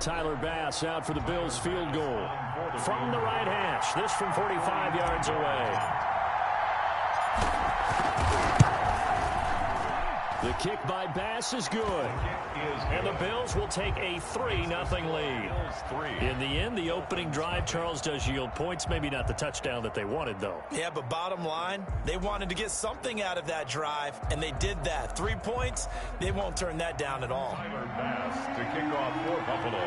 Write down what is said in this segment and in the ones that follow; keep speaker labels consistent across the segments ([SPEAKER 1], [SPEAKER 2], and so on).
[SPEAKER 1] Tyler Bass out for the Bills field goal. From the right hash, this from 45 yards away. The kick by Bass is good. And the Bills will take a 3-0 lead. In the end, the opening drive, Charles, does yield points. Maybe not the touchdown that they wanted, though.
[SPEAKER 2] Yeah, but bottom line, they wanted to get something out of that drive, and they did that. 3 points, they won't turn that down at all.
[SPEAKER 3] Tyler Bass to kick off for Buffalo.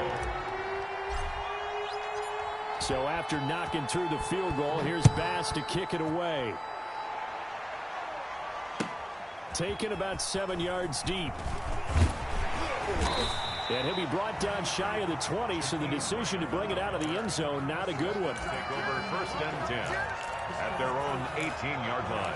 [SPEAKER 1] So after knocking through the field goal, here's Bass to kick it away. Taken about 7 yards deep. And he'll be brought down shy of the 20, so the decision to bring it out of the end zone, not a good one.
[SPEAKER 3] Take over 1st and 10 at their own 18-yard line.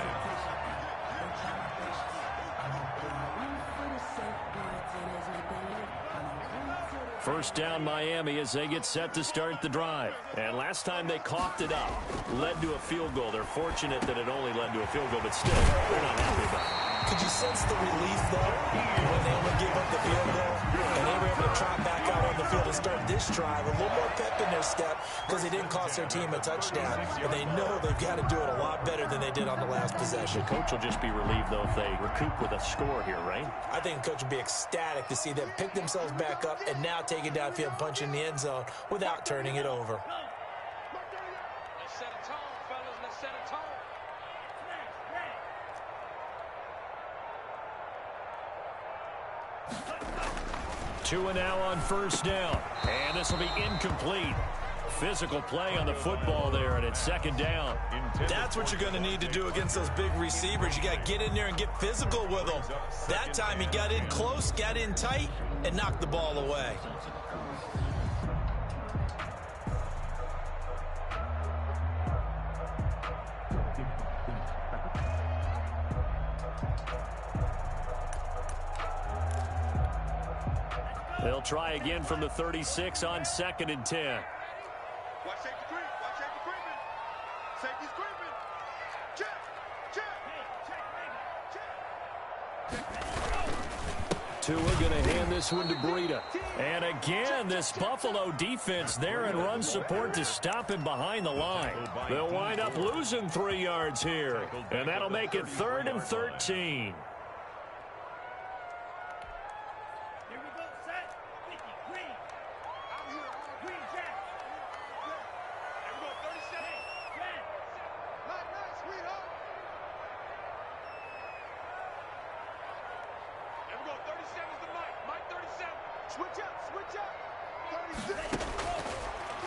[SPEAKER 1] First down Miami as they get set to start the drive. And last time they coughed it up, led to a field goal. They're fortunate that it only led to a field goal, but still, they're not happy about it.
[SPEAKER 2] Could you sense the relief, though, when they only gave up the field goal and they were able to trot back out on the field and start this drive? A little more pep in their step because they didn't cost their team a touchdown. But they know they've got to do it a lot better than they did on the last possession.
[SPEAKER 1] The coach will just be relieved, though, if they recoup with a score here, right?
[SPEAKER 2] I think the coach will be ecstatic to see them pick themselves back up and now take it downfield and punch in the end zone without turning it over.
[SPEAKER 4] Let's set a tone, fellas. Let's set a tone.
[SPEAKER 1] Tua now on first down. And this will be incomplete. Physical play on the football there, and it's 2nd down.
[SPEAKER 2] That's what you're going to need to do against those big receivers. You got to get in there and get physical with them. That time he got in close, got in tight, and knocked the ball away.
[SPEAKER 1] They'll try again from the 36 on 2nd and 10.
[SPEAKER 4] Watch safety creep. Watch safety creeping. Safety's creeping. Check.
[SPEAKER 1] Tua going to hand this one to Breida. And again, this Buffalo defense there in run support to stop him behind the line. They'll wind up losing 3 yards here. And that'll make it 3rd and 13.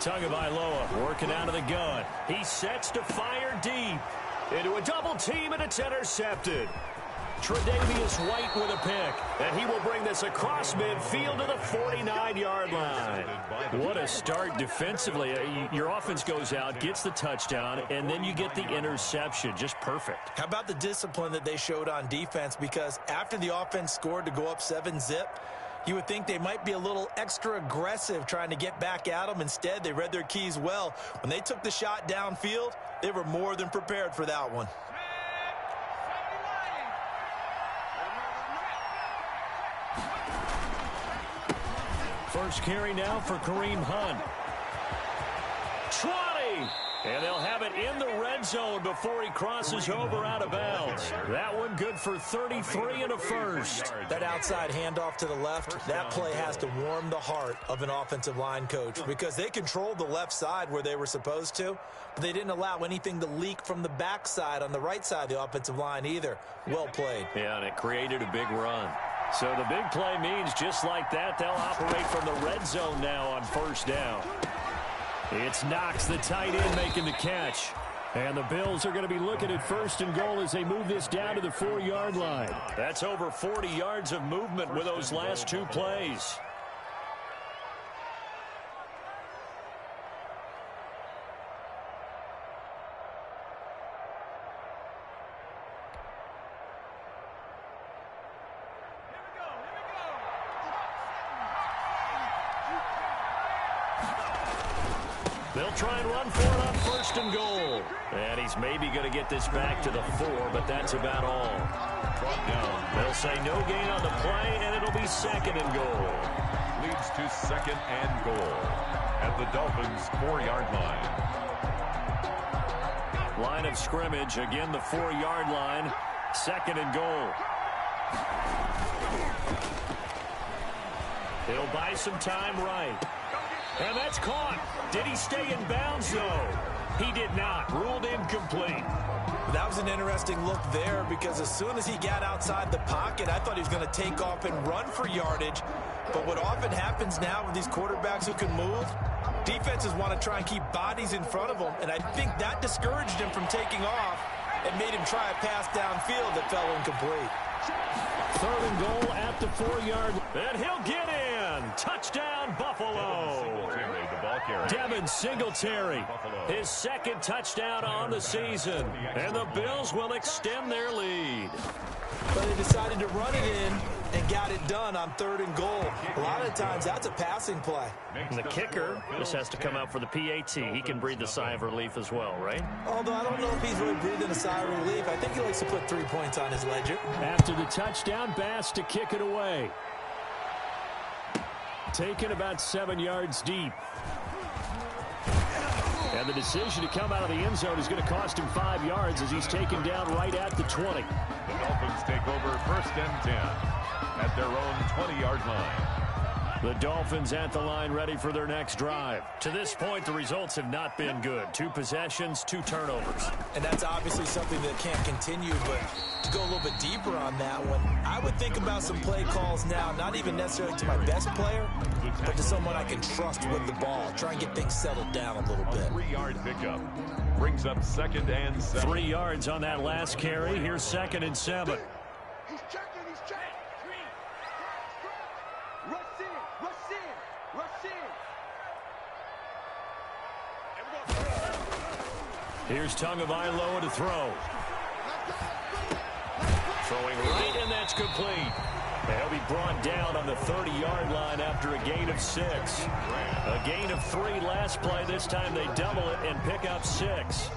[SPEAKER 1] Tagovailoa working out of the gun. He sets to fire deep. Into a double team, and it's intercepted. Tre'Davious White with a pick. And he will bring this across midfield to the 49-yard line. What a start defensively. Your offense goes out, gets the touchdown, and then you get the interception. Just perfect.
[SPEAKER 2] How about the discipline that they showed on defense? Because after the offense scored to go up 7-zip, you would think they might be a little extra aggressive trying to get back at them. Instead, they read their keys well. When they took the shot downfield, they were more than prepared for that one.
[SPEAKER 1] First carry now for Kareem Hunt. 20! And they'll have it in the red zone before he crosses over out of bounds. That one good for 33 and a first.
[SPEAKER 2] That outside handoff to the left, that play has to warm the heart of an offensive line coach because they controlled the left side where they were supposed to, but they didn't allow anything to leak from the backside on the right side of the offensive line either. Well played.
[SPEAKER 1] Yeah, and it created a big run. So the big play means just like that, they'll operate from the red zone now on first down. It's Knox, the tight end, making the catch. And the Bills are going to be looking at 1st and goal as they move this down to the 4-yard line. That's over 40 yards of movement with those last 2 plays. They'll try and run for it on 1st and goal. And he's maybe going to get this back to the 4, but that's about all. They'll say no gain on the play, and it'll be 2nd and goal.
[SPEAKER 3] leads to 2nd and goal at the Dolphins' 4-yard line.
[SPEAKER 1] Line of scrimmage, again the 4-yard line, 2nd and goal. He'll buy some time right. And that's caught. Did he stay in bounds, though? He did not. Ruled incomplete.
[SPEAKER 2] That was an interesting look there because as soon as he got outside the pocket, I thought he was going to take off and run for yardage. But what often happens now with these quarterbacks who can move, defenses want to try and keep bodies in front of them, and I think that discouraged him from taking off and made him try a pass downfield that fell incomplete.
[SPEAKER 1] 3rd and goal at the 4-yard. And he'll get in. Touchdown, Buffalo. Devin Singletary, his 2nd touchdown on the season. And the Bills will extend their lead.
[SPEAKER 2] But they decided to run it in and got it done on 3rd and goal. A lot of times that's a passing play.
[SPEAKER 1] And the kicker just has to come out for the PAT. He can breathe a sigh of relief as well, right?
[SPEAKER 2] Although I don't know if he's really breathing a sigh of relief. I think he likes to put 3 points on his ledger.
[SPEAKER 1] After the touchdown, Bass to kick it away. Taken about 7 yards deep. And the decision to come out of the end zone is going to cost him 5 yards as he's taken down right at the 20.
[SPEAKER 3] The Dolphins take over 1st and 10 at their own 20-yard line.
[SPEAKER 1] The Dolphins at the line ready for their next drive. To this point, the results have not been good. 2 possessions, 2 turnovers.
[SPEAKER 2] And that's obviously something that can't continue, but to go a little bit deeper on that one, I would think about some play calls now, not even necessarily to my best player, but to someone I can trust with the ball. Try and get things settled down a little bit.
[SPEAKER 3] 3-yard pickup brings up 2nd and 7.
[SPEAKER 1] 3 yards on that last carry. Here's 2nd and 7.
[SPEAKER 4] He's checking. Rush in.
[SPEAKER 1] Here's Tagovailoa to throw. Throwing right, and that's complete. They'll be brought down on the 30-yard line after a gain of 6. A gain of 3 last play. This time they double it and pick up 6.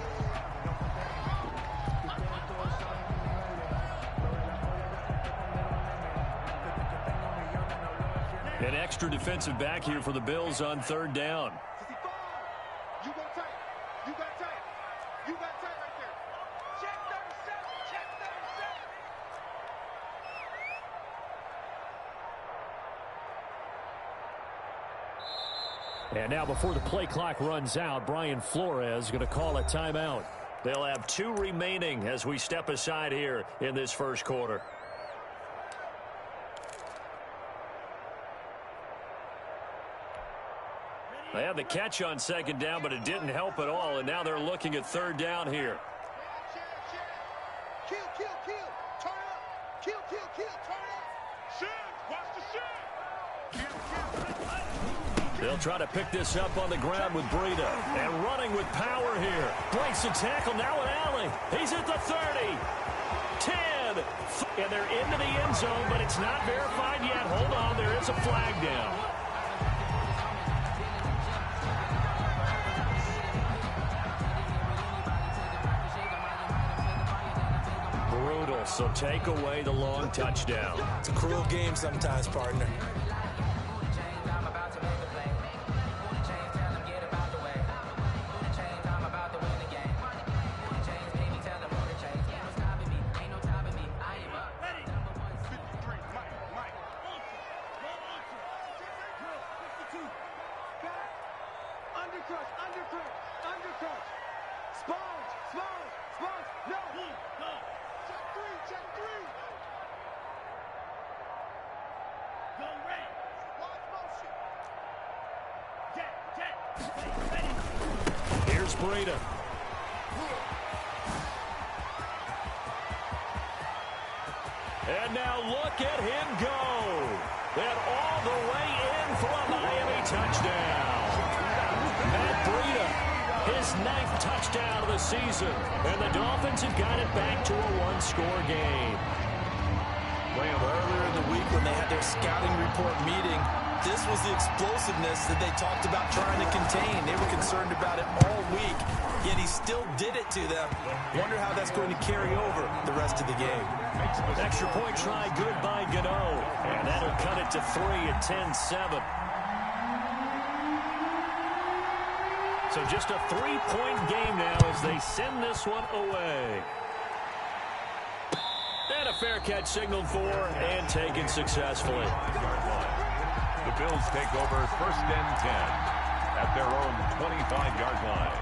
[SPEAKER 1] An extra defensive back here for the Bills on 3rd down.
[SPEAKER 4] You got tight. You got tight. You got tight right there. Check 37. Check 37.
[SPEAKER 1] And now before the play clock runs out, Brian Flores is going to call a timeout. They'll have 2 remaining as we step aside here in this first quarter. They had the catch on 2nd down, but it didn't help at all, and now they're looking at 3rd down here.
[SPEAKER 4] Kill. Turn up. Kill. Turn up. Shit. Watch the shit. Kill.
[SPEAKER 1] They'll try to pick this up on the ground with Breida. And running with power here. Breaks the tackle now with Alley. He's at the 30. 10. And they're into the end zone, but it's not verified yet. Hold on. There is a flag down. Brutal, so take away the long touchdown.
[SPEAKER 2] It's a cruel game sometimes, partner.
[SPEAKER 4] Undercut. Sponge. No. Check 3. Go red. Watch motion.
[SPEAKER 1] Here's Breida. And now look at him go. And all the way in for a Miami touchdown. Matt Breida, his 9th touchdown of the season. And the Dolphins have got it back to a 1-score game.
[SPEAKER 2] Earlier in the week when they had their scouting report meeting, This was the explosiveness that they talked about trying to contain. They were concerned about it all week, yet he still did it to them. Wonder how that's going to carry over the rest of the game.
[SPEAKER 1] Extra point try good by Gano. And that'll cut it to 3 at 10-7. So just a 3-point game now as they send this one away. And a fair catch signaled for and taken successfully.
[SPEAKER 3] The Bills take over 1st and 10 at their own 25-yard line.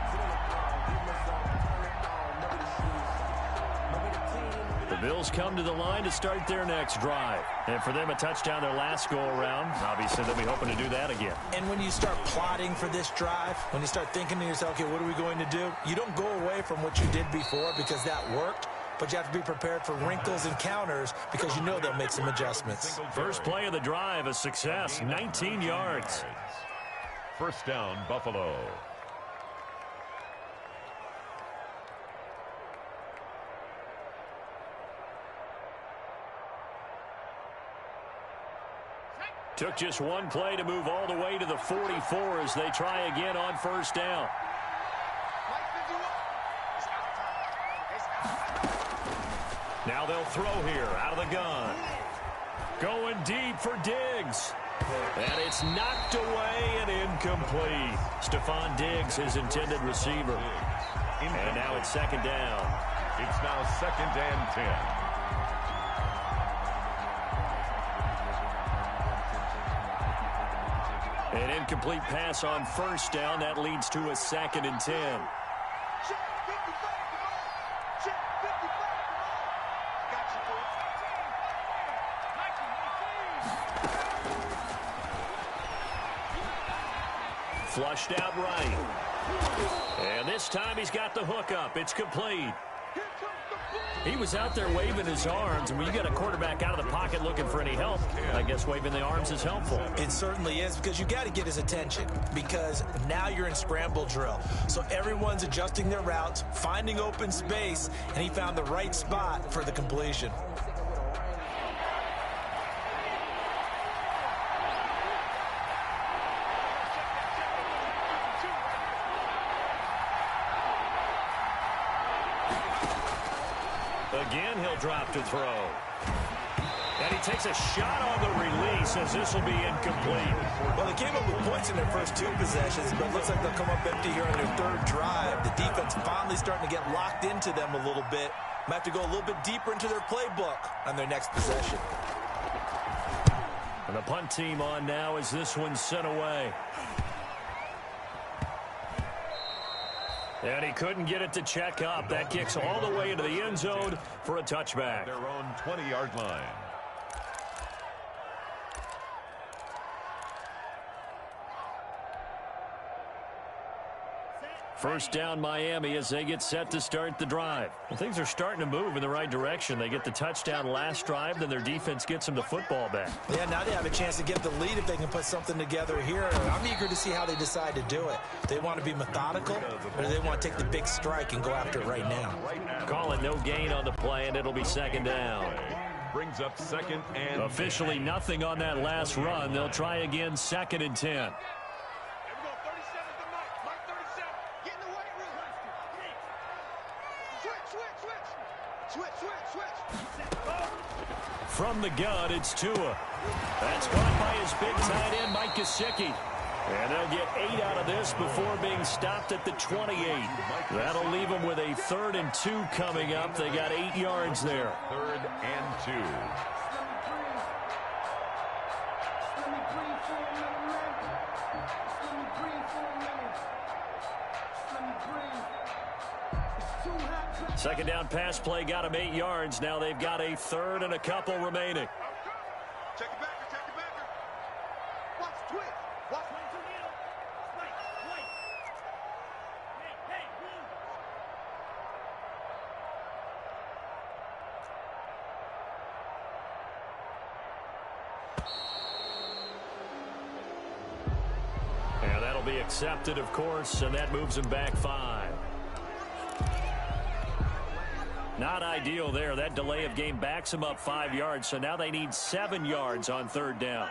[SPEAKER 1] The Bills come to the line to start their next drive. And for them, a touchdown their last go-around. Obviously, they'll be hoping to do that again.
[SPEAKER 2] And when you start plotting for this drive, when you start thinking to yourself, okay, what are we going to do? You don't go away from what you did before because that worked. But you have to be prepared for wrinkles and counters because you know they'll make some adjustments.
[SPEAKER 1] First play of the drive, a success, 19 yards.
[SPEAKER 3] 1st down, Buffalo.
[SPEAKER 1] Took just one play to move all the way to the 44 as they try again on 1st down. Now they'll throw here out of the gun. Going deep for Diggs. And it's knocked away and incomplete. Stephon Diggs, his intended receiver. And now it's 2nd down.
[SPEAKER 3] It's now 2nd and 10.
[SPEAKER 1] An incomplete pass on 1st down. That leads to a 2nd and 10. Flushed out right. And this time he's got the hook up. It's complete. He was out there waving his arms, and when you get a quarterback out of the pocket looking for any help, I guess waving the arms is helpful.
[SPEAKER 2] It certainly is, because you got to get his attention, because now you're in scramble drill. So everyone's adjusting their routes, finding open space, and he found the right spot for the completion.
[SPEAKER 1] Again, he'll drop to throw. And he takes a shot on the release as this will be incomplete.
[SPEAKER 2] Well, they came up with points in their first 2 possessions, but it looks like they'll come up empty here on their 3rd drive. The defense finally starting to get locked into them a little bit. Might have to go a little bit deeper into their playbook on their next possession.
[SPEAKER 1] And the punt team on now as this one's sent away. And he couldn't get it to check up. That kicks all the way into the end zone for a touchback.
[SPEAKER 3] Their own 20-yard line.
[SPEAKER 1] First down Miami as they get set to start the drive. Well, things are starting to move in the right direction. They get the touchdown last drive, then their defense gets them the football back.
[SPEAKER 2] Yeah, now they have a chance to get the lead if they can put something together here. I'm eager to see how they decide to do it. They want to be methodical, or do they want to take the big strike and go after it right now?
[SPEAKER 1] Call it no gain on the play, and it'll be 2nd down.
[SPEAKER 3] Brings up 2nd and
[SPEAKER 1] Officially nothing on that last run. They'll try again 2nd and 10. From the gun, it's Tua. That's caught by his big tight end, Mike Gesicki. And they'll get 8 out of this before being stopped at the 28. That'll leave them with a 3rd and 2 coming up. They got 8 yards there.
[SPEAKER 3] 3rd and 2.
[SPEAKER 1] Second down pass play got them 8 yards. Now they've got a 3rd and a couple remaining.
[SPEAKER 4] Check it back, check it back. Watch, twitch. Watch.
[SPEAKER 1] And that'll be accepted, of course, and that moves them back 5. Not ideal there. That delay of game backs them up 5 yards, so now they need 7 yards on 3rd down.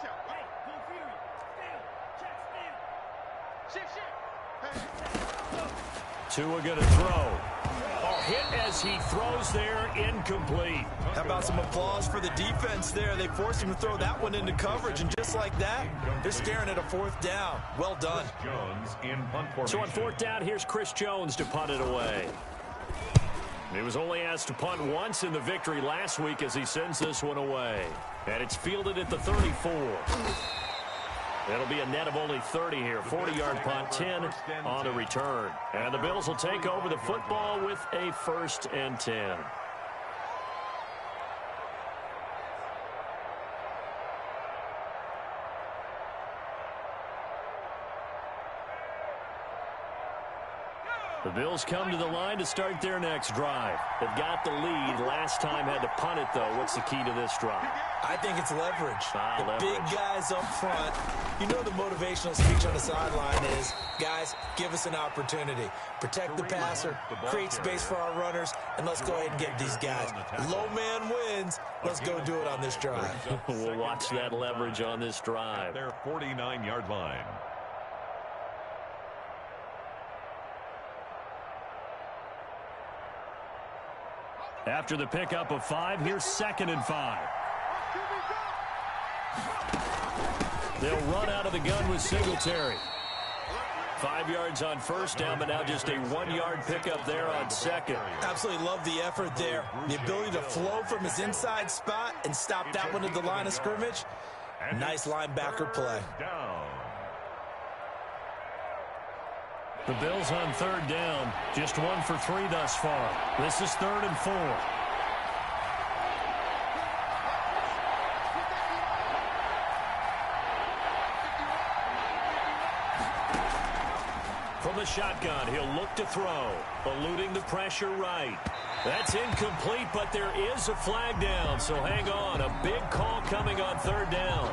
[SPEAKER 4] Watch out.
[SPEAKER 5] Hey, go Fury. Stand. Check, stand.
[SPEAKER 1] Tua going to throw. Oh, hit as he throws there, incomplete.
[SPEAKER 2] How about some applause for the defense there? They forced him to throw that one into coverage, and just like that, they're staring at a fourth down. Well done.
[SPEAKER 3] Jones in punt formation.
[SPEAKER 1] So on fourth down, here's Chris Jones to punt it away. He was only asked to punt once in the victory last week as he sends this one away. And it's fielded at the 34. It'll be a net of only 30 here. 40-yard punt, 10 on the return. And the Bills will take over the football with a 1st and 10. The Bills come to the line to start their next drive. They've got the lead. Last time had to punt it, though. What's the key to this drive?
[SPEAKER 2] I think it's leverage. The
[SPEAKER 1] Leverage.
[SPEAKER 2] big guys up front. You know the motivational speech on the sideline is, guys, give us an opportunity. Protect the passer, create space for our runners, and let's go ahead and get these guys. Low man wins. Let's go do it on this drive.
[SPEAKER 1] We'll watch that leverage on this drive.
[SPEAKER 3] Their 49-yard line.
[SPEAKER 1] After the pickup of 5, here's 2nd and 5. They'll run out of the gun with Singletary. 5 yards on first down, but now just a 1-yard pickup there on 2nd.
[SPEAKER 2] Absolutely love the effort there. The ability to flow from his inside spot and stop that one at the line of scrimmage. Nice linebacker play.
[SPEAKER 3] Down.
[SPEAKER 1] The Bills on 3rd down, just 1 for 3 thus far. This is 3rd and 4. From the shotgun, he'll look to throw, eluding the pressure right. That's incomplete, but there is a flag down, so hang on. A big call coming on 3rd down.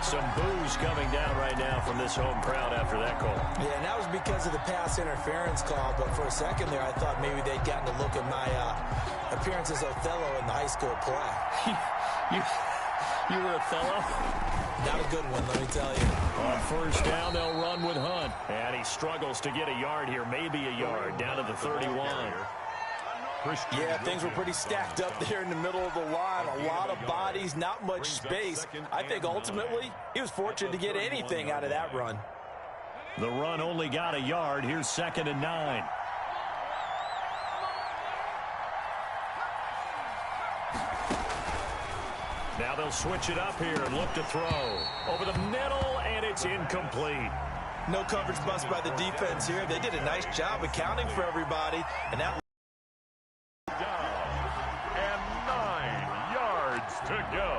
[SPEAKER 1] Some boos coming down right now from this home crowd after that call.
[SPEAKER 2] Yeah, and that was because of the pass interference call, but for a second there, I thought maybe they'd gotten a look at my appearance as Othello in the high school play.
[SPEAKER 1] You were Othello?
[SPEAKER 2] Not a good one, let me tell you.
[SPEAKER 1] On 1st down, they'll run with Hunt. And he struggles to get a yard here, maybe a yard, down to the 31.
[SPEAKER 2] Yeah, things were pretty stacked up there in the middle of the line. A lot of bodies, not much space. I think ultimately he was fortunate to get anything out of that run.
[SPEAKER 1] The run only got a yard. Here's 2nd and 9. Now they'll switch it up here and look to throw. Over the middle, and it's incomplete.
[SPEAKER 2] No coverage bust by the defense here. They did a nice job accounting for everybody, and that
[SPEAKER 3] And 9 yards to go.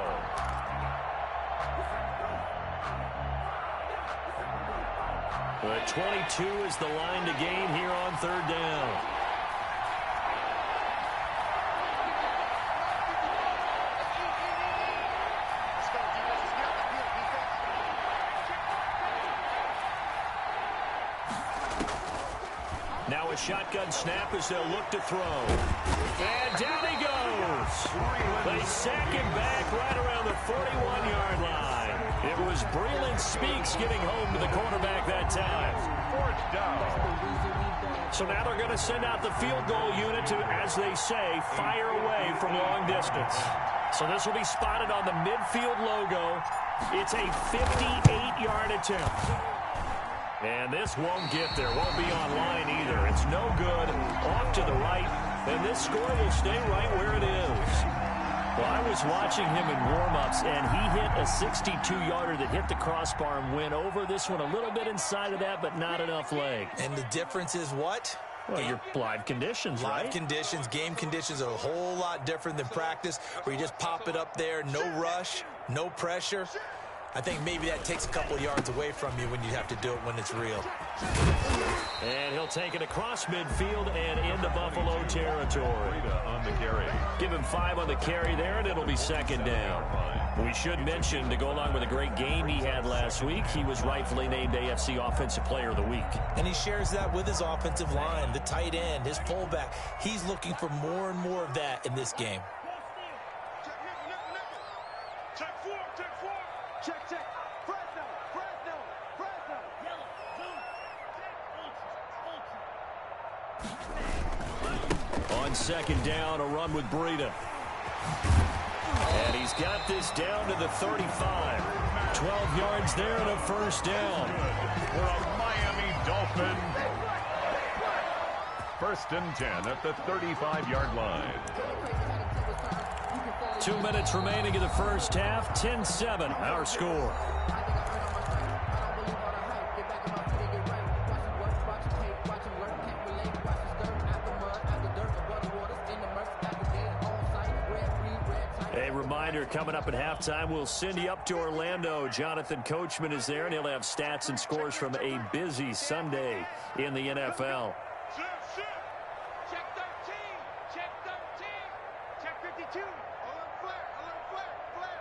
[SPEAKER 1] The 22 is the line to gain here on 3rd down. Now a shotgun snap as they'll look to throw. And down he goes. They sack him back right around the 41-yard line. It was Breland Speaks getting home to the quarterback that time.
[SPEAKER 3] 4th down.
[SPEAKER 1] So now they're going to send out the field goal unit to, as they say, fire away from long distance. So this will be spotted on the midfield logo. It's a 58-yard attempt. And this won't get there, won't be online either. It's no good, off to the right, and this score will stay right where it is. Well, I was watching him in warm-ups, and he hit a 62-yarder that hit the crossbar and went over. This one a little bit inside of that, but not enough leg.
[SPEAKER 2] And the difference is what?
[SPEAKER 1] Well, your live conditions, right?
[SPEAKER 2] Live conditions, game conditions are a whole lot different than practice, where you just pop it up there, no rush, no pressure. I think maybe that takes a couple yards away from you when you have to do it when it's real.
[SPEAKER 1] And he'll take it across midfield and into Buffalo territory.
[SPEAKER 3] On the carry.
[SPEAKER 1] Give him 5 on the carry there, and it'll be 2nd down. We should mention, to go along with a great game he had last week, he was rightfully named AFC Offensive Player of the Week.
[SPEAKER 2] And he shares that with his offensive line, the tight end, his fullback. He's looking for more and more of that in this game.
[SPEAKER 4] Check, check. Fresno, Fresno, Fresno.
[SPEAKER 5] Yellow, blue, check, ultra.
[SPEAKER 1] On second down, a run with Breida. And he's got this down to the 35. 12 yards there and a first down.
[SPEAKER 3] For a Miami Dolphin. First and 10 at the 35-yard line.
[SPEAKER 1] 2 minutes remaining in the first half. 10-7, our score. A reminder, coming up at halftime, we'll send you up to Orlando. Jonathan Coachman is there, and he'll have stats and scores from a busy Sunday in the NFL.
[SPEAKER 4] Check 13. Check 13. Check 52. Alert flare. Alert flare. Flare.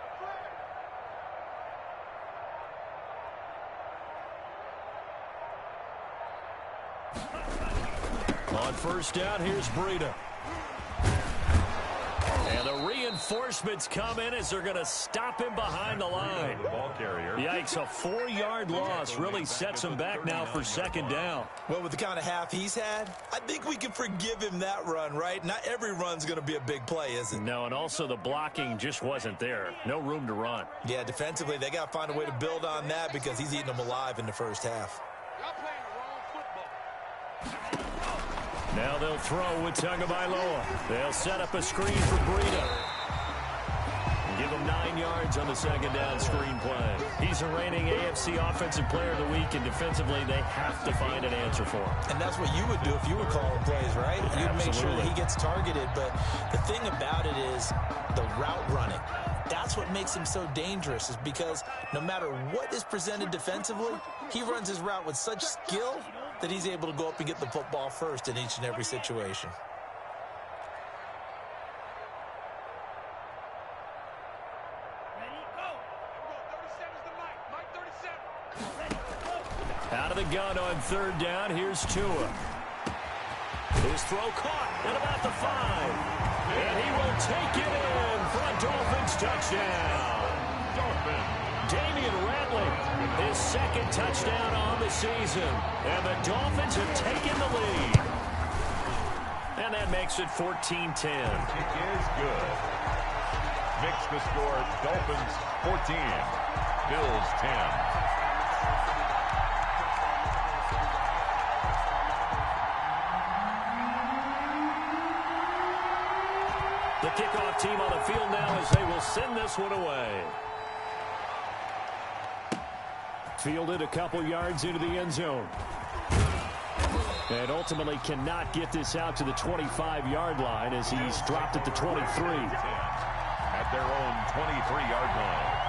[SPEAKER 4] Flare.
[SPEAKER 1] On first down, here's Breida. And the reinforcements come in as they're going to stop him behind the line.
[SPEAKER 3] Ball carrier.
[SPEAKER 1] Yikes, a 4-yard loss really sets him back now for second down.
[SPEAKER 2] Well, with the kind of half he's had, I think we can forgive him that run, right? Not every run's going to be a big play, is it?
[SPEAKER 1] No, and also the blocking just wasn't there. No room to run.
[SPEAKER 2] Yeah, defensively, they got to find a way to build on that because he's eating them alive in the first half.
[SPEAKER 4] Y'all playing the wrong football.
[SPEAKER 1] Now they'll throw with Tagovailoa. They'll set up a screen for Breida. And give him 9 yards on the second down screen play. He's a reigning AFC Offensive Player of the Week, and defensively they have to find an answer for him.
[SPEAKER 2] And that's what you would do if you were calling plays, right? You'd make sure that he gets targeted. But the thing about it is the route running. That's what makes him so dangerous, is because no matter what is presented defensively, he runs his route with such skill that he's able to go up and get the football first in each and every situation.
[SPEAKER 5] Ready, go.
[SPEAKER 4] 37's the mic. Mike 37.
[SPEAKER 5] Ready, go.
[SPEAKER 1] Out of the gun on third down, here's Tua. His throw caught at about the 5. And he will take it in for a Dolphins touchdown. Damian Ratley, his second touchdown on the season. And the Dolphins have taken the lead. And that makes it 14-10.
[SPEAKER 3] It is good. Makes the score Dolphins 14, Bills 10.
[SPEAKER 1] The kickoff team on the field now as they will send this one away. Fielded a couple yards into the end zone. And ultimately cannot get this out to the 25-yard line as he's dropped at the 23.
[SPEAKER 3] At their own 23-yard line.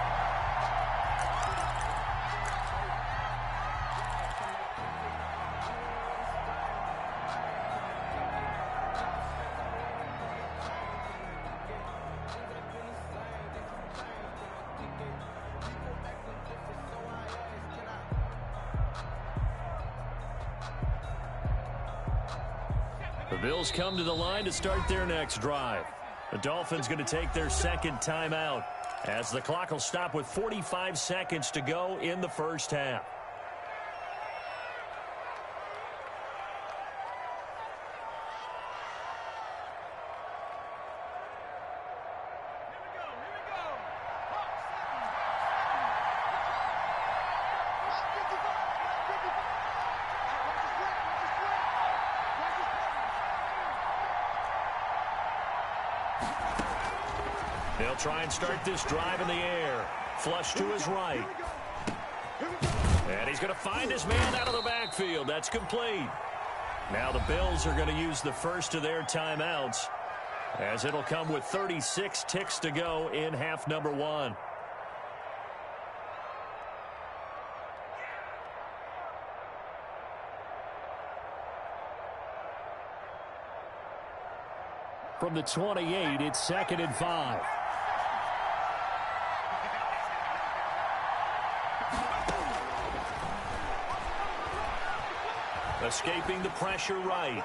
[SPEAKER 1] The Bills come to the line to start their next drive. The Dolphins going to take their second timeout as the clock will stop with 45 seconds to go in the first half. They'll try and start this drive in the air. Flush to his right. And he's going to find his man out of the backfield. That's complete. Now the Bills are going to use the first of their timeouts, as it'll come with 36 ticks to go in half number 1. From the 28, it's 2nd and 5. Escaping the pressure right.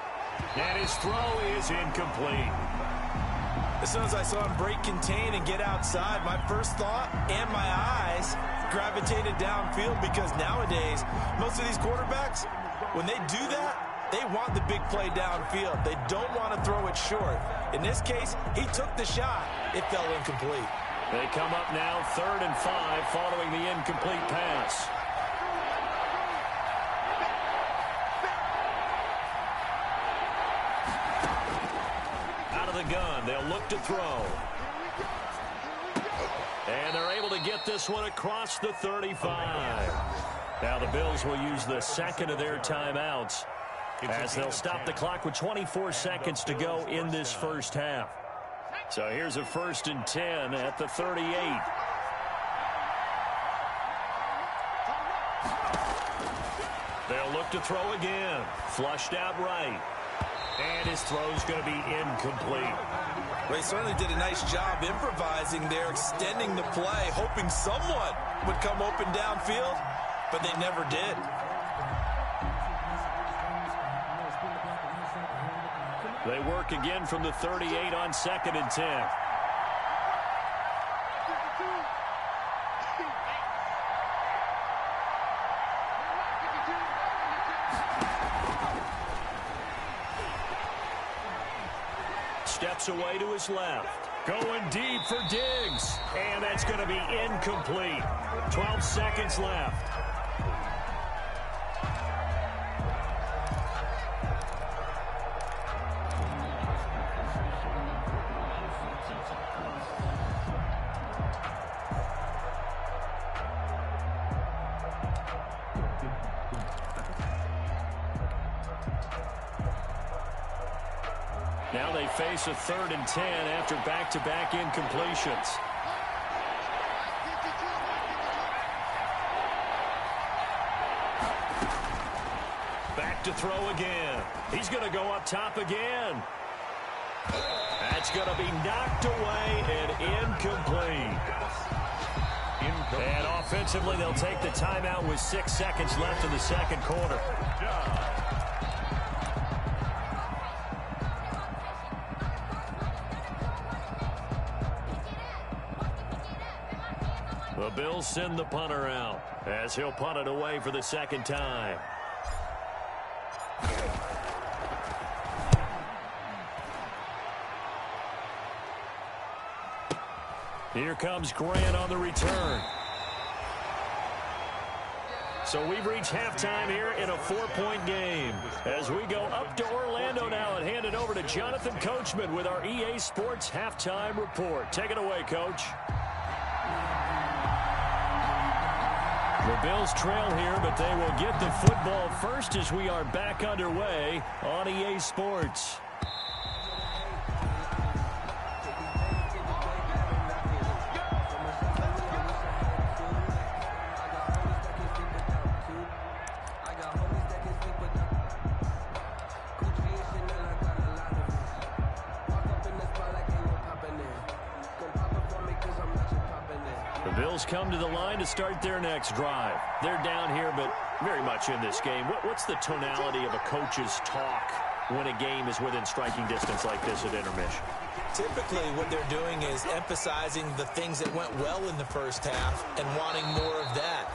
[SPEAKER 1] And his throw is incomplete.
[SPEAKER 2] As soon as I saw him break contain and get outside, my first thought and my eyes gravitated downfield, because nowadays, most of these quarterbacks, when they do that, they want the big play downfield. They don't want to throw it short. In this case, he took the shot. It fell incomplete.
[SPEAKER 1] They come up now 3rd and 5 following the incomplete pass. Out of the gun, they'll look to throw. And they're able to get this one across the 35. Now the Bills will use the second of their timeouts as they'll stop the clock with 24 seconds to go in this first half. So here's a 1st and 10 at the 38. They'll look to throw again. Flushed out right. And his throw's going to be incomplete.
[SPEAKER 2] Well, he certainly did a nice job improvising there, extending the play, hoping someone would come open downfield, but they never did.
[SPEAKER 1] They work again from the 38 on 2nd and 10. Steps away to his left. Going deep for Diggs. And that's going to be incomplete. 12 seconds left. Now they face a 3rd and 10 after back-to-back incompletions. Back to throw again. He's going to go up top again. That's going to be knocked away and incomplete. And offensively, they'll take the timeout with 6 seconds left in the second quarter. The Bills send the punter out as he'll punt it away for the second time. Here comes Grant on the return. So we've reached halftime here in a 4-point game. As we go up to Orlando now and hand it over to Jonathan Coachman with our EA Sports Halftime Report. Take it away, Coach. The Bills trail here, but they will get the football first as we are back underway on EA Sports. Come to the line to start their next drive. They're down here, but very much in this game. What's the tonality of a coach's talk when a game is within striking distance like this at intermission?
[SPEAKER 2] Typically, what they're doing is emphasizing the things that went well in the first half and wanting more of that.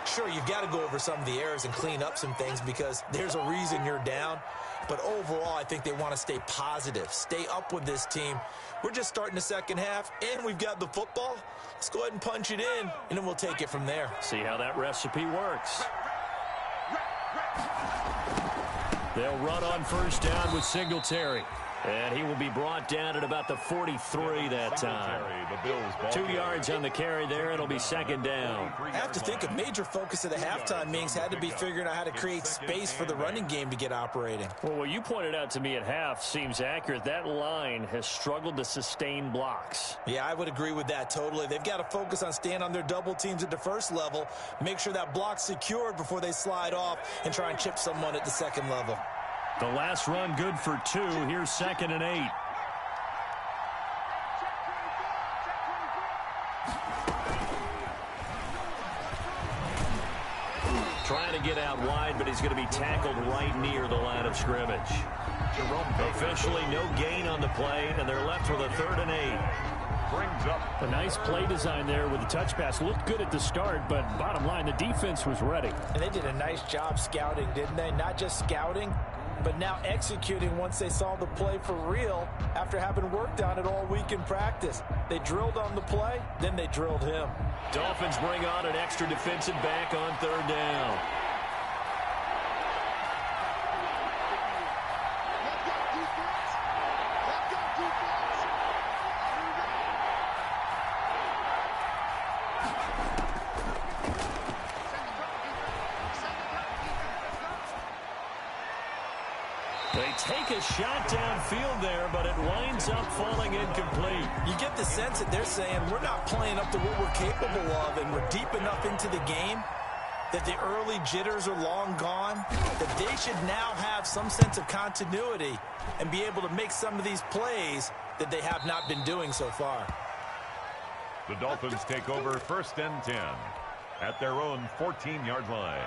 [SPEAKER 2] Sure, you've got to go over some of the errors and clean up some things because there's a reason you're down. But overall, I think they want to stay positive, stay up with this team. We're just starting the second half, and we've got the football. Let's go ahead and punch it in, and then we'll take it from there.
[SPEAKER 1] See how that recipe works. They'll run on first down with Singletary. And he will be brought down at about the 43 that time. 2 yards on the carry there. It'll be second down.
[SPEAKER 2] I have to think a major focus of the halftime meetings had to be figuring out how to create space for the running game to get operating.
[SPEAKER 1] Well, what you pointed out to me at half seems accurate. That line has struggled to sustain blocks.
[SPEAKER 2] Yeah, I would agree with that totally. They've got to focus on staying on their double teams at the first level, make sure that block's secured before they slide off and try and chip someone at the second level.
[SPEAKER 1] The last run good for 2. Here's 2nd and 8. Trying to get out wide, but he's going to be tackled right near the line of scrimmage. Officially no gain on the play, and they're left with a 3rd and 8.
[SPEAKER 3] Brings up.
[SPEAKER 6] A nice play design there with the touch pass. Looked good at the start, but bottom line, the defense was ready.
[SPEAKER 2] And they did a nice job scouting, didn't they? Not just scouting, but now executing once they saw the play for real after having worked on it all week in practice. They drilled on the play, then they drilled him.
[SPEAKER 1] Dolphins bring on an extra defensive back on 3rd down. They take a shot downfield there, but it winds up falling incomplete.
[SPEAKER 2] You get the sense that they're saying we're not playing up to what we're capable of, and we're deep enough into the game that the early jitters are long gone, that they should now have some sense of continuity and be able to make some of these plays that they have not been doing so far.
[SPEAKER 3] The Dolphins take over 1st and 10 at their own 14-yard line.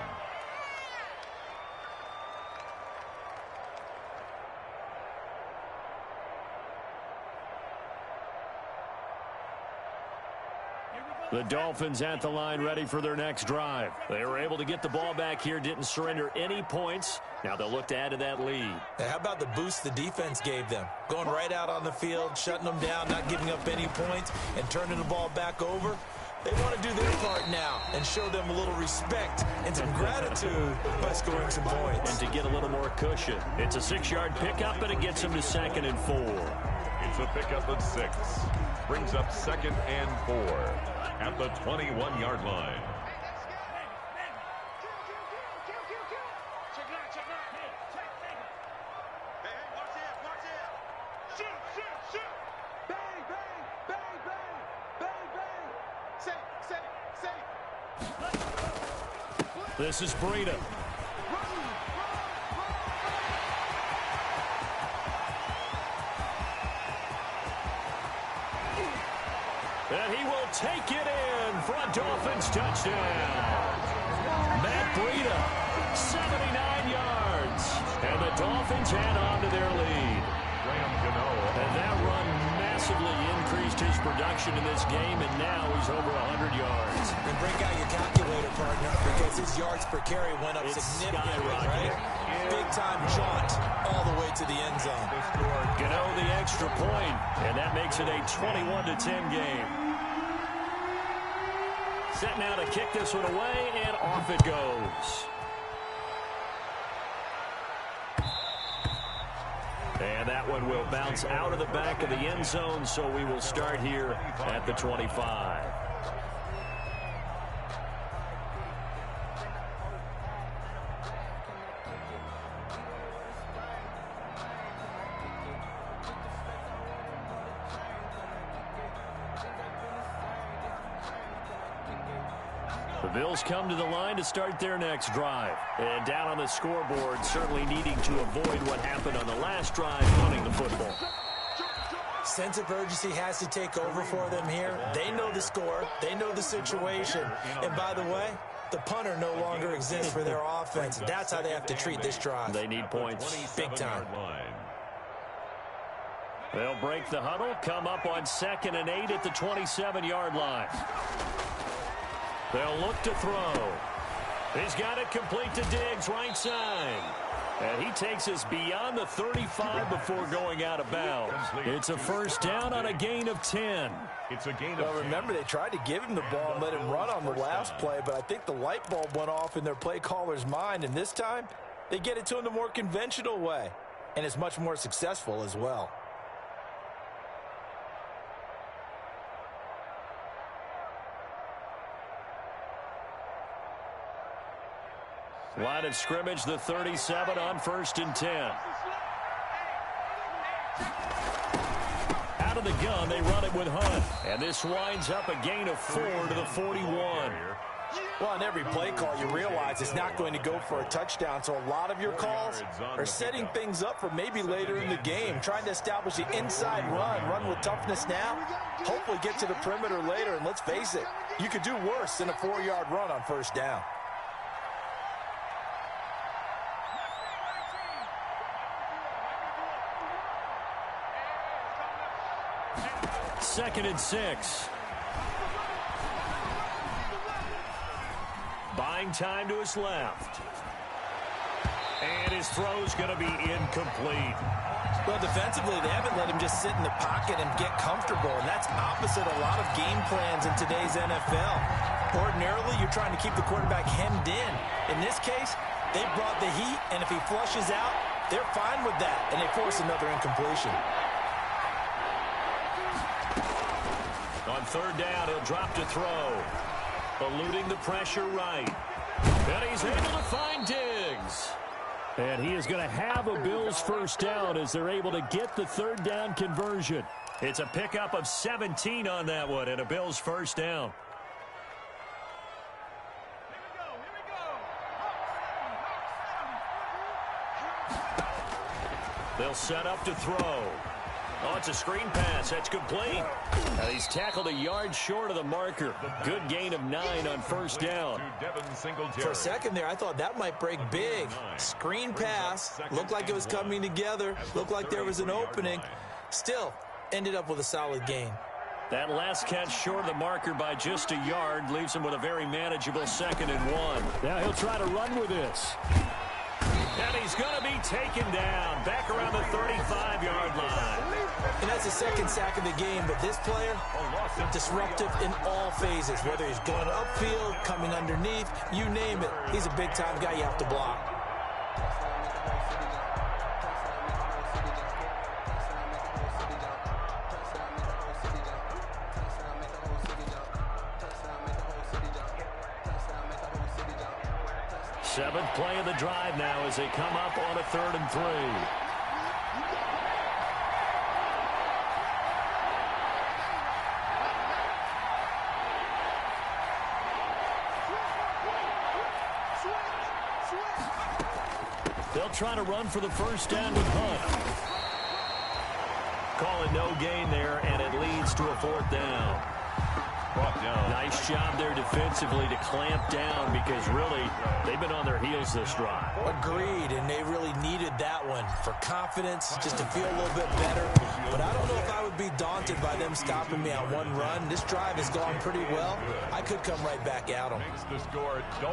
[SPEAKER 1] The Dolphins at the line ready for their next drive. They were able to get the ball back here, didn't surrender any points. Now they'll look to add to that lead.
[SPEAKER 2] Now, how about the boost the defense gave them? Going right out on the field, shutting them down, not giving up any points, and turning the ball back over. They want to do their part now and show them a little respect and some gratitude by scoring some points.
[SPEAKER 1] And to get a little more cushion. It's a 6-yard pickup, and it gets them to 2nd and 4.
[SPEAKER 3] It's a pickup at 6. Brings up 2nd and 4 at the 21-yard line.
[SPEAKER 1] This is Breida. And he will take it in for a Dolphins touchdown. Matt Breida, 79 yards. And the Dolphins add on to their lead. And that run massively increased his production in this game, and now he's over 100 yards.
[SPEAKER 2] And break out your calculator, partner, because his yards per carry went up significantly, right? Big-time jaunt all the way to the end zone.
[SPEAKER 1] Gano the extra point, and that makes it a 21-10 game. Set now to kick this one away, and off it goes. And that one will bounce out of the back of the end zone, so we will start here at the 25. The Bills come to the line to start their next drive. And down on the scoreboard, certainly needing to avoid what happened on the last drive, punting the football.
[SPEAKER 2] Sense of urgency has to take over for them here. They know the score. They know the situation. And by the way, the punter no longer exists for their offense. That's how they have to treat this drive.
[SPEAKER 1] They need points.
[SPEAKER 2] Big time.
[SPEAKER 1] They'll break the huddle, come up on 2nd and 8 at the 27-yard line. They'll look to throw. He's got it complete to Diggs, right side. And he takes us beyond the 35 before going out of bounds. It's a first down on a gain of 10.
[SPEAKER 3] It's a gain of 10.
[SPEAKER 2] Well, remember, they tried to give him the ball and let him run on the last play, but I think the light bulb went off in their play caller's mind, and this time they get it to him the more conventional way, and it's much more successful as well.
[SPEAKER 1] Line of scrimmage, the 37 on 1st and 10. Out of the gun, they run it with Hunt. And this winds up a gain of 4 to the 41.
[SPEAKER 2] Well, on every play call, you realize it's not going to go for a touchdown, so a lot of your calls are setting things up for maybe later in the game, trying to establish the inside run with toughness now, hopefully get to the perimeter later, and let's face it, you could do worse than a 4-yard run on first down.
[SPEAKER 1] 2nd and 6. Buying time to his left. And his throw's going to be incomplete.
[SPEAKER 2] Well, defensively, they haven't let him just sit in the pocket and get comfortable, and that's opposite a lot of game plans in today's NFL. Ordinarily, you're trying to keep the quarterback hemmed in. In this case, they brought the heat, and if he flushes out, they're fine with that, and they force another incompletion.
[SPEAKER 1] On 3rd down, he'll drop to throw. Eluding the pressure right. And he's able to find Diggs.
[SPEAKER 6] And he is going to have a Bills first down as they're able to get the 3rd down conversion.
[SPEAKER 1] It's a pickup of 17 on that one and a Bills first down. They'll set up to throw. Oh, it's a screen pass. That's complete. He's tackled a yard short of the marker. Good gain of 9 on 1st down.
[SPEAKER 2] For a second there, I thought that might break big. Screen pass. Looked like it was coming together. Looked like there was an opening. Still, ended up with a solid gain.
[SPEAKER 1] That last catch short of the marker by just a yard leaves him with a very manageable 2nd and 1.
[SPEAKER 6] Now he'll try to run with this.
[SPEAKER 1] And he's going to be taken down back around the 35-yard line.
[SPEAKER 2] And that's the 2nd sack of the game, but this player, disruptive in all phases, whether he's going upfield, coming underneath, you name it. He's a big-time guy you have to block.
[SPEAKER 1] Seventh play of the drive now as they come up on a 3rd and 3. They'll try to run for the first down with Hunt. Call it no gain there, and it leads to a 4th down. Nice job there defensively to clamp down because really they've been on their heels this drive.
[SPEAKER 2] Agreed, and they really needed that one for confidence, just to feel a little bit better. But I don't know if I would be daunted by them stopping me on one run. This drive has gone pretty well. I could come right back at them.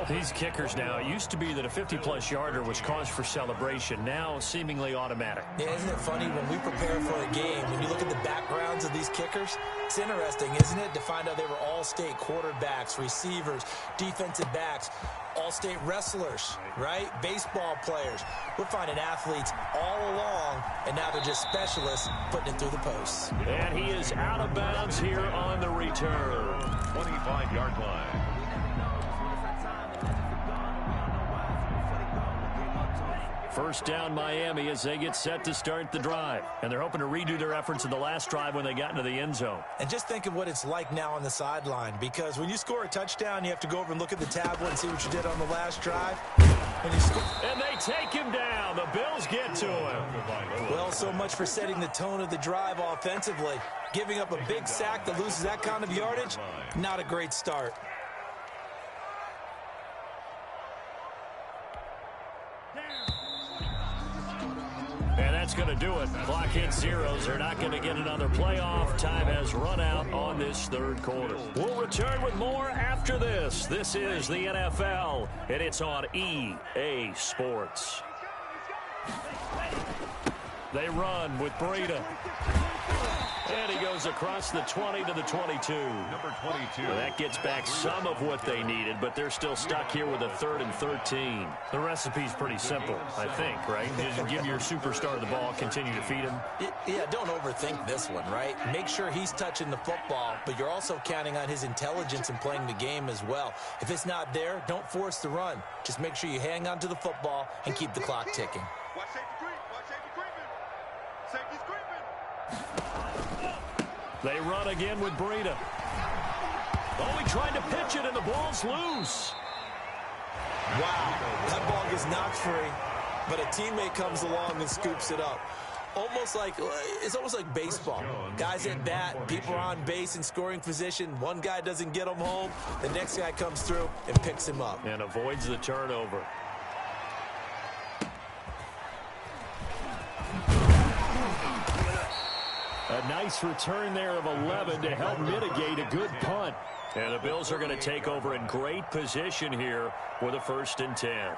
[SPEAKER 1] These kickers now, it used to be that a 50-plus yarder was cause for celebration. Now seemingly automatic.
[SPEAKER 2] Yeah, isn't it funny when we prepare for a game, when you look at the backgrounds of these kickers, it's interesting, isn't it, to find out they were all-state quarterbacks, receivers, defensive backs, all-state wrestlers, right? Baseball players. We're finding athletes all along, and now they're just specialists putting it through the posts.
[SPEAKER 1] And he is out of bounds here on the return.
[SPEAKER 3] 25-yard line.
[SPEAKER 1] First down Miami as they get set to start the drive. And they're hoping to redo their efforts in the last drive when they got into the end zone.
[SPEAKER 2] And just think of what it's like now on the sideline, because when you score a touchdown, you have to go over and look at the tablet and see what you did on the last drive. When you score,
[SPEAKER 1] and they take him down. The Bills get to him.
[SPEAKER 2] Well, so much for setting the tone of the drive offensively. Giving up a big sack that loses that kind of yardage, not a great start.
[SPEAKER 1] And that's going to do it. Clock hits zeros. They're not going to get another playoff. Time has run out on this 3rd quarter. We'll return with more after this. This is the NFL, and it's on EA Sports. They run with Breida. And he goes across the 20 to the 22.
[SPEAKER 3] Number 22.
[SPEAKER 1] Well, that gets back some of what they needed, but they're still stuck here with a 3rd and 13. The recipe's pretty simple, I think, right? Just give your superstar the ball, continue to feed him.
[SPEAKER 2] Yeah, don't overthink this one, right? Make sure he's touching the football, but you're also counting on his intelligence in playing the game as well. If it's not there, don't force the run. Just make sure you hang on to the football and keep the clock ticking.
[SPEAKER 4] Watch safety creep. Watch safety creeping. Safety's creeping.
[SPEAKER 1] They run again with Breida. Oh, he tried to pitch it, and the ball's loose.
[SPEAKER 2] Wow, that ball gets knocked free, but a teammate comes along and scoops it up. It's almost like baseball. Guys at bat, people are on base in scoring position. One guy doesn't get him home. The next guy comes through and picks him up.
[SPEAKER 1] And avoids the turnover. A nice
[SPEAKER 6] nice return there of 11 to help mitigate a good punt.
[SPEAKER 1] And the Bills are going to take over in great position here with a 1st and 10.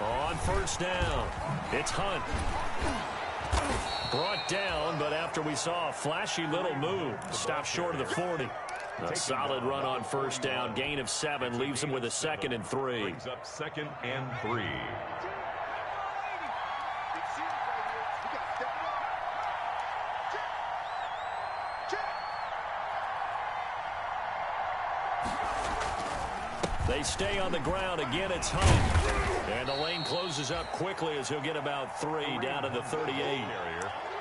[SPEAKER 1] On 1st down, it's Hunt. Brought down, but after we saw a flashy little move, stopped short of the 40. A solid run on 1st down, gain of 7, leaves him with a 2nd and 3.
[SPEAKER 3] Brings up 2nd and 3.
[SPEAKER 1] They stay on the ground. Again, it's Hunt. And the lane closes up quickly as he'll get about 3 down to the 38.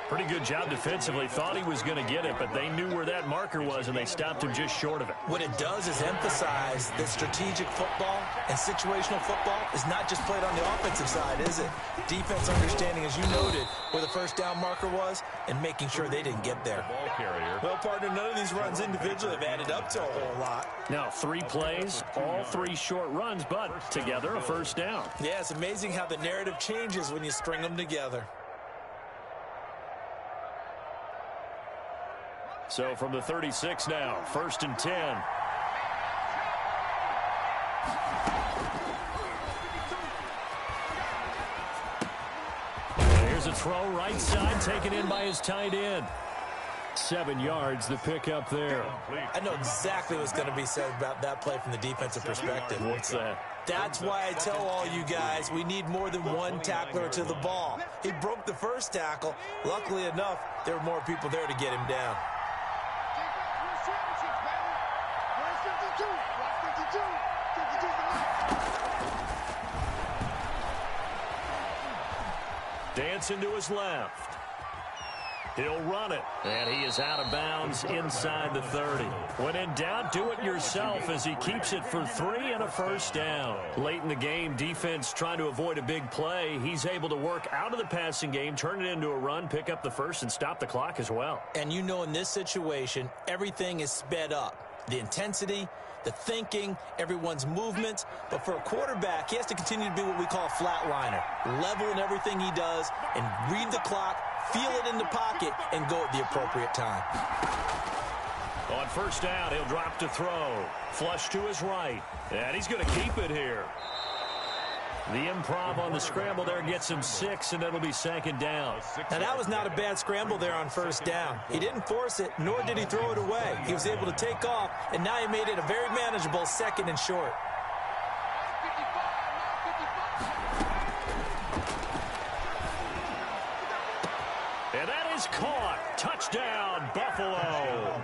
[SPEAKER 1] Pretty good job defensively. Thought he was going to get it, but they knew where that marker was, and they stopped him just short of it.
[SPEAKER 2] What it does is emphasize that strategic football and situational football is not just played on the offensive side, is it? Defense understanding, as you noted, where the 1st down marker was and making sure they didn't get there.
[SPEAKER 3] Ball carrier.
[SPEAKER 2] Well, partner, none of these runs individually have added up to a whole lot.
[SPEAKER 6] Now 3 plays, all 3 short runs, but together a 1st down.
[SPEAKER 2] Yeah, it's amazing how the narrative changes when you string them together.
[SPEAKER 1] So from the 36 now, 1st and 10. And here's a throw right side, taken in by his tight end. 7 yards, the pickup there.
[SPEAKER 2] I know exactly what's going to be said about that play from the defensive perspective.
[SPEAKER 1] What's that?
[SPEAKER 2] That's why I tell all you guys we need more than one tackler to the ball. He broke the 1st tackle. Luckily enough, there were more people there to get him down. Dancing to his left. He'll run it, and he is out of bounds inside the 30.
[SPEAKER 1] When in doubt, do it yourself as he keeps it for 3 and a 1st down. Late in the game, defense trying to avoid a big play. He's able to work out of the passing game, turn it into a run, pick up the 1st, and stop the clock as well.
[SPEAKER 2] And you know in this situation, everything is sped up. The intensity, the thinking, everyone's movements. But for a quarterback, he has to continue to be what we call a flatliner. Level in everything he does and read the clock, feel it in the pocket, and go at the appropriate time.
[SPEAKER 1] On 1st down, he'll drop to throw. Flush to his right. And he's going to keep it here. The improv on the scramble there gets him 6, and it'll be 2nd down.
[SPEAKER 2] Now, that was not a bad scramble there on 1st down. He didn't force it, nor did he throw it away. He was able to take off, and now he made it a very manageable 2nd and short.
[SPEAKER 1] And that is caught. Touchdown, Buffalo.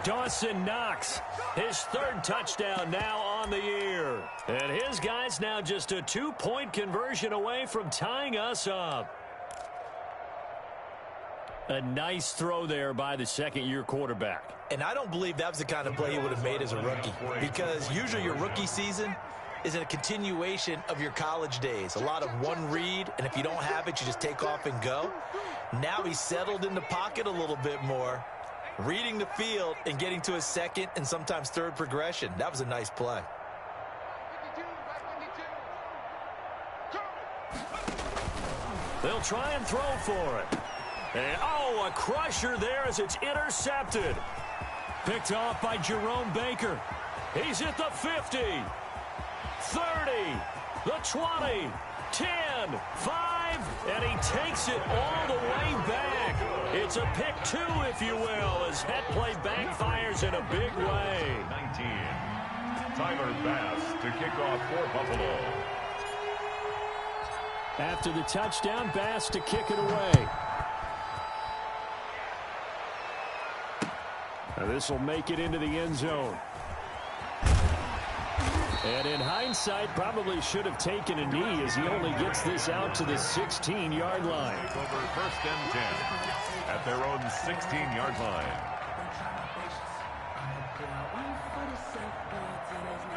[SPEAKER 1] Dawson Knox, his 3rd touchdown now on the year. And his guys now just a 2-point conversion away from tying us up. A nice throw there by the 2nd-year quarterback.
[SPEAKER 2] And I don't believe that was the kind of play he would have made as a rookie, because usually your rookie season is a continuation of your college days. A lot of one read, and if you don't have it, you just take off and go. Now he's settled in the pocket a little bit more, reading the field and getting to his 2nd and sometimes 3rd progression. That was a nice play.
[SPEAKER 1] They'll try and throw for it. And, oh, a crusher there as it's intercepted. Picked off by Jerome Baker. He's at the 50, 30, the 20, 10, 5, and he takes it all the way back. It's a pick 2, if you will, as that play backfires in a big way.
[SPEAKER 3] 19. Tyler Bass to kick off for Buffalo.
[SPEAKER 6] After the touchdown, Bass to kick it away. Now this will make it into the end zone. And in hindsight, probably should have taken a knee as he only gets this out to the 16-yard line.
[SPEAKER 3] Over 1st and 10 at their own 16-yard line.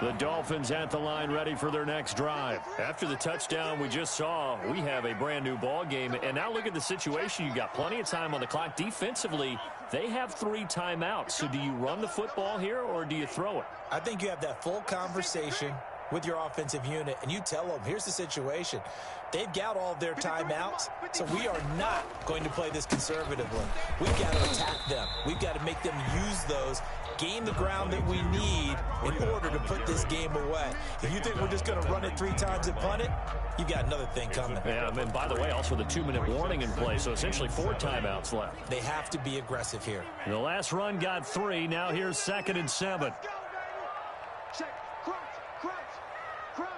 [SPEAKER 6] The Dolphins at the line ready for their next drive. After the touchdown we just saw, we have a brand new ball game. And now look at the situation. You got plenty of time on the clock. Defensively, they have 3 timeouts. So do you run the football here or do you throw it?
[SPEAKER 2] I think you have that full conversation with your offensive unit, and you tell them, here's the situation. They've got all their timeouts, so we are not going to play this conservatively. We've got to attack them. We've got to make them use those, gain the ground that we need in order to put this game away. If you think we're just going to run it 3 times and punt it, you've got another thing coming.
[SPEAKER 6] Yeah, and by the way, also the 2-minute warning in play, so essentially 4 timeouts left.
[SPEAKER 2] They have to be aggressive here.
[SPEAKER 6] The last run got 3. Now here's 2nd and 7.
[SPEAKER 4] Check. Crunch. Crunch. Crunch.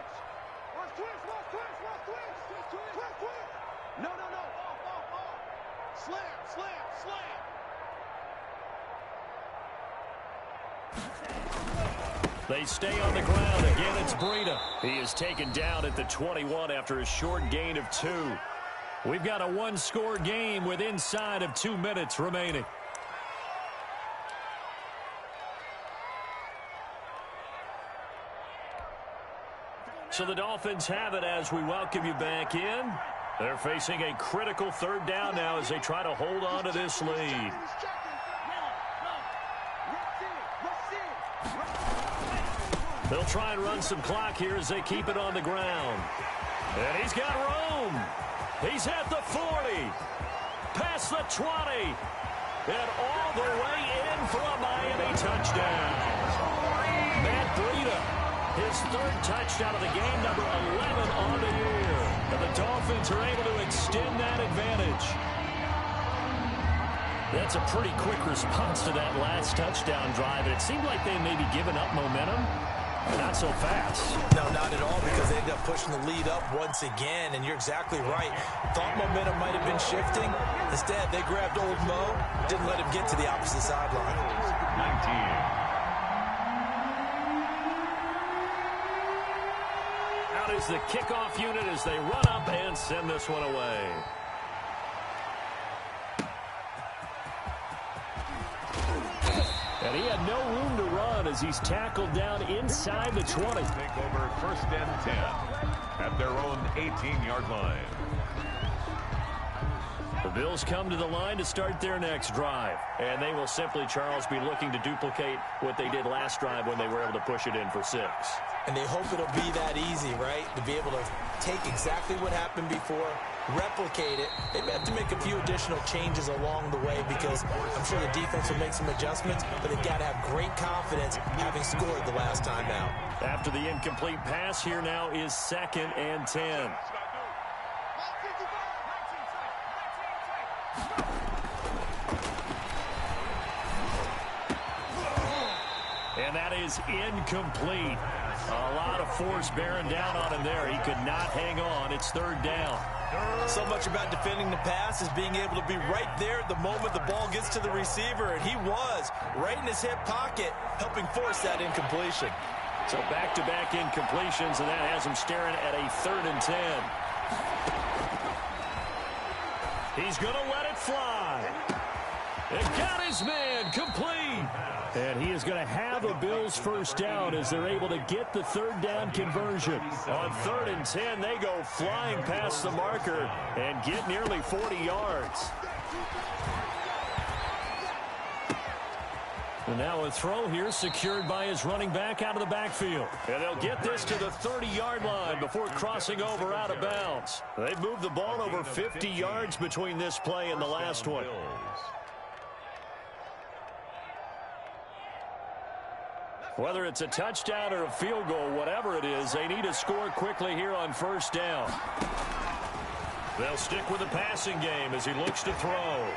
[SPEAKER 4] Watch twist. Watch twist. Watch twist. Twist. Twist. No. Off. Slam.
[SPEAKER 6] They stay on the ground. Again, it's Breida. He is taken down at the 21 after a short gain of 2. We've got a 1-score game with inside of 2 minutes remaining. So the Dolphins have it as we welcome you back in. They're facing a critical 3rd down now as they try to hold on to this lead. They'll try and run some clock here as they keep it on the ground. And he's got room. He's at the 40. Past the 20. And all the way in for a Miami touchdown. Matt Breida, his 3rd touchdown of the game, number 11 on the year. And the Dolphins are able to extend that advantage. That's a pretty quick response to that last touchdown drive. And it seemed like they may be giving up momentum. Not so fast.
[SPEAKER 2] No, not at all, because they ended up pushing the lead up once again, and you're exactly right. Thought momentum might have been shifting. Instead, they grabbed old Mo, didn't let him get to the opposite sideline.
[SPEAKER 3] 19.
[SPEAKER 6] Out is the kickoff unit as they run up and send this one away. And he had no room to run as he's tackled down inside the 20.
[SPEAKER 3] Take over 1st and 10 at their own 18-yard line.
[SPEAKER 6] The Bills come to the line to start their next drive. And they will simply, Charles, be looking to duplicate what they did last drive when they were able to push it in for 6.
[SPEAKER 2] And they hope it'll be that easy, right? To be able to take exactly what happened before, replicate it. They may have to make a few additional changes along the way because I'm sure the defense will make some adjustments, but they've got to have great confidence having scored the last time out.
[SPEAKER 6] After the incomplete pass, here now is 2nd and 10. And that is incomplete. A lot of force bearing down on him there. He could not hang on. It's 3rd down.
[SPEAKER 2] So much about defending the pass is being able to be right there at the moment the ball gets to the receiver, and he was right in his hip pocket, helping force that incompletion.
[SPEAKER 6] So back-to-back incompletions, and that has him staring at a 3rd and 10. He's going to let it fly. It got his man complete. And he is going to have a Bills 1st down as they're able to get the 3rd down conversion. On 3rd and 10, they go flying past the marker and get nearly 40 yards. And now a throw here secured by his running back out of the backfield. And they'll get this to the 30-yard line before crossing over out of bounds. They've moved the ball over 50 yards between this play and the last one. Whether it's a touchdown or a field goal, whatever it is, they need to score quickly here on 1st down. They'll stick with the passing game as he looks to throw.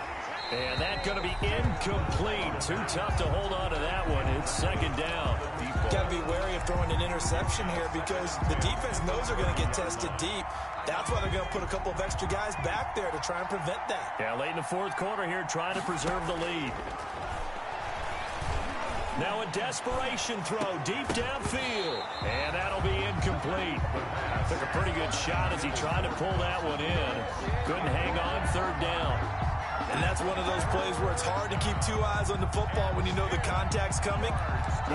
[SPEAKER 6] And that's going to be incomplete. Too tough to hold on to that one. It's 2nd down.
[SPEAKER 2] Got to be wary of throwing an interception here because the defense knows they're going to get tested deep. That's why they're going to put a couple of extra guys back there to try and prevent that.
[SPEAKER 6] Yeah, late in the 4th quarter here, trying to preserve the lead. Now a desperation throw deep downfield. And that'll be incomplete. Took a pretty good shot as he tried to pull that one in. Couldn't hang on 3rd down.
[SPEAKER 2] And that's one of those plays where it's hard to keep two eyes on the football when you know the contact's coming,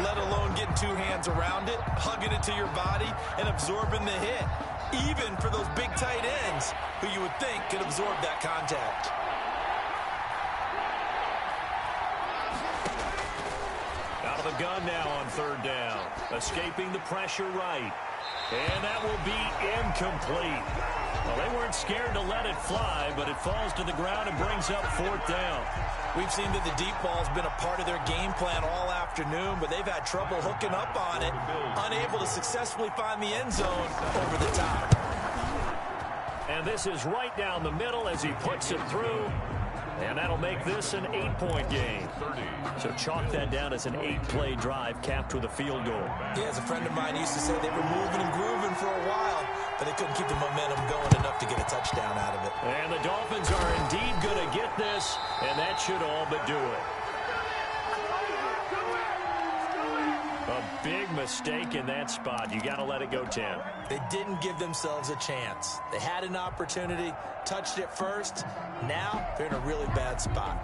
[SPEAKER 2] let alone getting two hands around it, hugging it to your body, and absorbing the hit, even for those big tight ends who you would think could absorb that contact.
[SPEAKER 1] Out of the gun now on third down. Escaping the pressure right. And that will be incomplete. Well, they weren't scared to let it fly, but it falls to the ground and brings up fourth down.
[SPEAKER 2] We've seen that the deep ball's been a part of their game plan all afternoon, but they've had trouble hooking up on it, unable to successfully find the end zone over the top.
[SPEAKER 1] And this is right down the middle as he puts it through. And that'll make this an 8-point game. So chalk that down as an 8-play drive capped with a field goal.
[SPEAKER 2] Yeah, as a friend of mine used to say, they were moving and grooving for a while, but they couldn't keep the momentum going enough to get a touchdown out of it.
[SPEAKER 1] And the Dolphins are indeed going to get this, and that should all but do it. A big mistake in that spot. You got to let it go 10.
[SPEAKER 2] They didn't give themselves a chance. They had an opportunity, touched it first. Now they're in a really bad spot.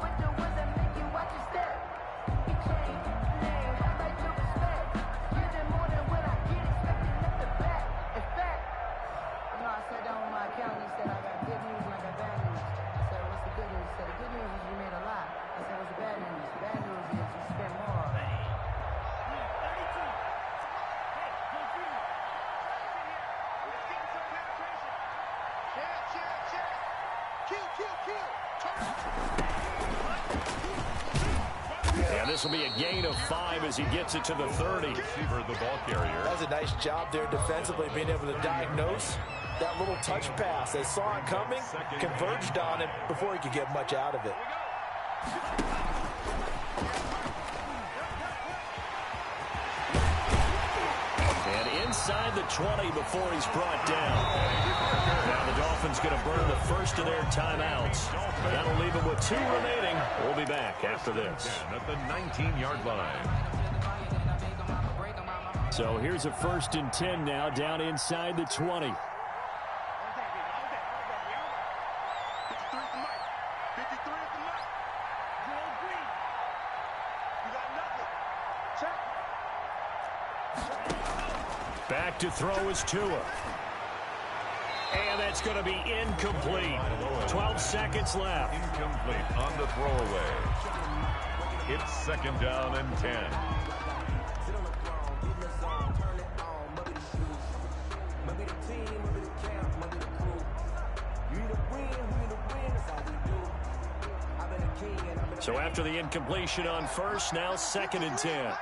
[SPEAKER 1] And this will be a gain of 5 as he gets it to the 30.
[SPEAKER 3] Receiver, the ball carrier.
[SPEAKER 2] That was a nice job there defensively, being able to diagnose that little touch pass. They saw it coming, converged on it before he could get much out of it.
[SPEAKER 1] And inside the 20 before he's brought down. Now the Dolphins going to burn the first of their timeouts. That'll leave them with 2 remaining. We'll be back after this.
[SPEAKER 3] At the 19-yard line.
[SPEAKER 1] So here's a 1st and 10 now down inside the 20. Back to throw is Tua. And that's going to be incomplete. 12 seconds left.
[SPEAKER 3] Incomplete on the throwaway. It's 2nd down and 10.
[SPEAKER 1] So after the incompletion on first, now 2nd and 10.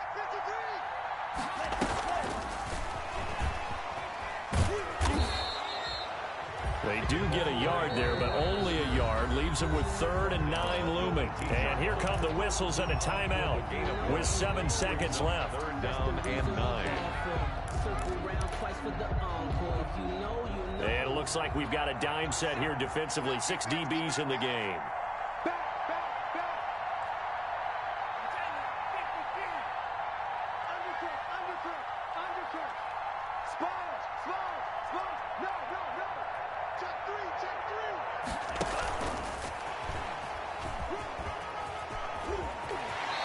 [SPEAKER 1] They do get a yard there, but only a yard. Leaves them with 3rd and 9 looming. And here come the whistles and a timeout with 7 seconds left.
[SPEAKER 3] 3rd down and 9.
[SPEAKER 1] And it looks like we've got a dime set here defensively. 6 DBs in the game.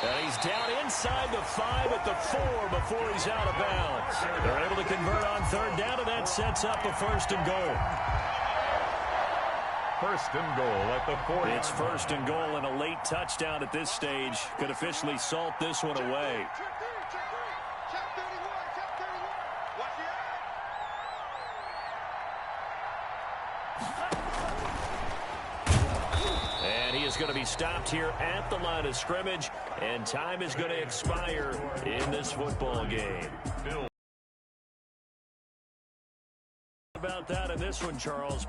[SPEAKER 1] And he's down inside the 5 at the 4 before he's out of bounds. They're able to convert on 3rd down, and that sets up a 1st and goal.
[SPEAKER 3] 1st and goal at the 40.
[SPEAKER 1] It's 1st and goal, and a late touchdown at this stage could officially salt this one away. And he is going to be stopped here at the line of scrimmage, and time is going to expire in this football game. About that in this one, Charles.